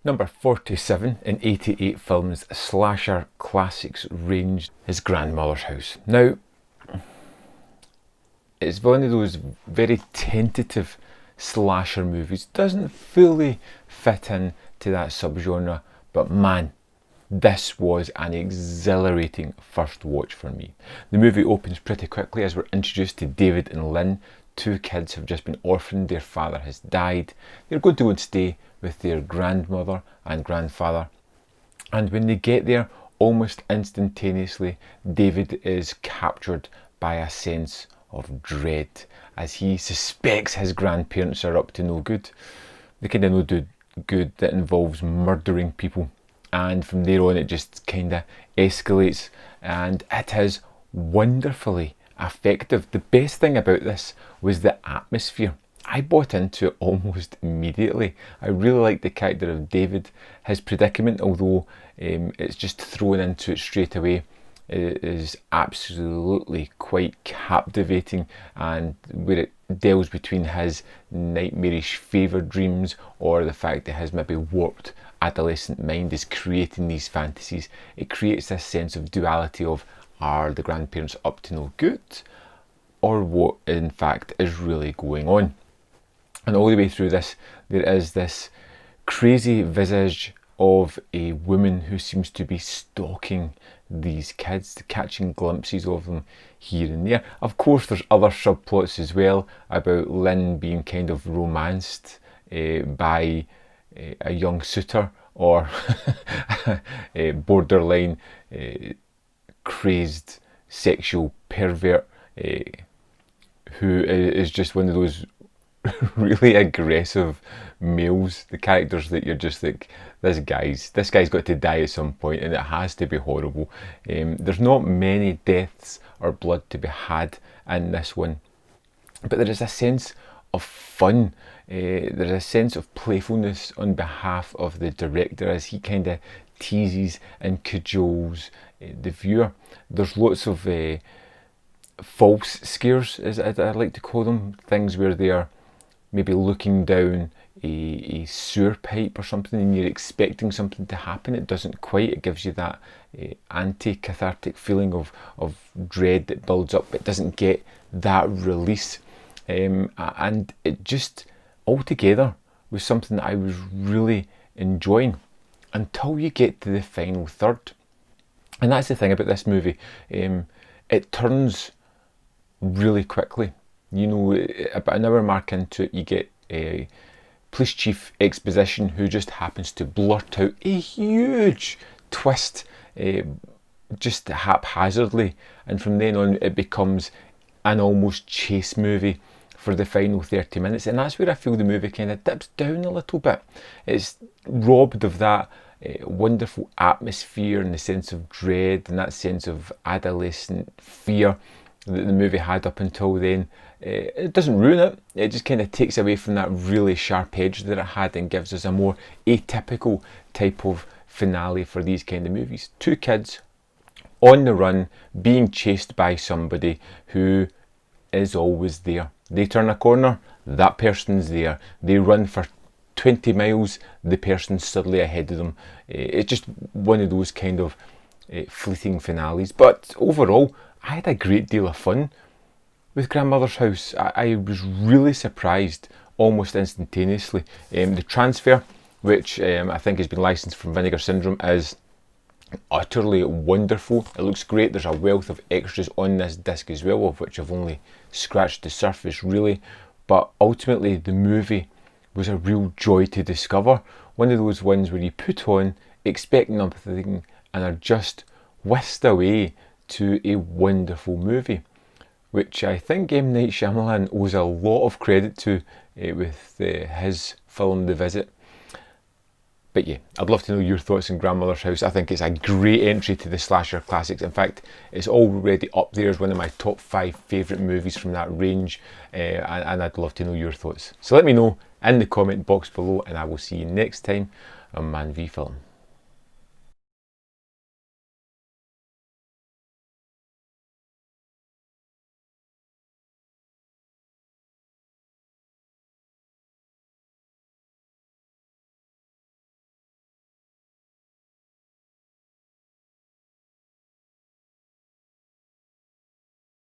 Number 47 in 88 Films slasher classics range is Grandmother's House. Now, it's one of those very tentative slasher movies. Doesn't fully fit in to that subgenre, but man, this was an exhilarating first watch for me. The movie opens pretty quickly as we're introduced to David and Lynn. Two kids have just been orphaned, their father has died. They're going to go and stay with their grandmother and grandfather. And when they get there, almost instantaneously, David is captured by a sense of dread as he suspects his grandparents are up to no good. The kind of no good that involves murdering people. And from there on, it just kind of escalates, and it is wonderfully effective. The best thing about this was the atmosphere. I bought into it almost immediately. I really liked the character of David. His predicament, although it's just thrown into it straight away, is absolutely quite captivating, and where it delves between his nightmarish fever dreams or the fact that his maybe warped adolescent mind is creating these fantasies, it creates this sense of duality of, are the grandparents up to no good, or what in fact is really going on? And all the way through this, there is this crazy visage of a woman who seems to be stalking these kids, catching glimpses of them here and there. Of course, there's other subplots as well about Lynn being kind of romanced by a young suitor, or a borderline crazed sexual pervert who is just one of those really aggressive males, the characters that you're just like, this guy's got to die at some point, and it has to be horrible. There's not many deaths or blood to be had in this one, but there is a sense of fun. There's a sense of playfulness on behalf of the director as he kind of teases and cajoles the viewer. There's lots of false scares, as I like to call them, things where they are maybe looking down a sewer pipe or something and you're expecting something to happen. It doesn't quite. It gives you that anti-cathartic feeling of dread that builds up. It doesn't get that release. And it just altogether was something that I was really enjoying until you get to the final third. And that's the thing about this movie. It turns really quickly. You know, about an hour mark into it, you get a police chief exposition who just happens to blurt out a huge twist just haphazardly, and from then on it becomes an almost chase movie for the final 30 minutes, and that's where I feel the movie kind of dips down a little bit. It's robbed of that wonderful atmosphere and the sense of dread and that sense of adolescent fear that the movie had up until then. It doesn't ruin it, it just kind of takes away from that really sharp edge that it had and gives us a more atypical type of finale for these kind of movies. Two kids on the run being chased by somebody who is always there. They turn a corner, that person's there. They run for 20 miles, the person's suddenly ahead of them. It's just one of those kind of fleeting finales. But overall, I had a great deal of fun with Grandmother's House. I was really surprised almost instantaneously. The transfer, which I think has been licensed from Vinegar Syndrome, is utterly wonderful. It looks great. There's a wealth of extras on this disc as well, of which I've only scratched the surface really, but ultimately the movie was a real joy to discover. One of those ones where you put on expecting nothing and are just whisked away to a wonderful movie, which I think M. Night Shyamalan owes a lot of credit to with his film The Visit. But yeah, I'd love to know your thoughts on Grandmother's House. I think it's a great entry to the slasher classics. In fact, it's already up there as one of my top 5 favourite movies from that range, and I'd love to know your thoughts. So let me know in the comment box below, and I will see you next time on Man v Film.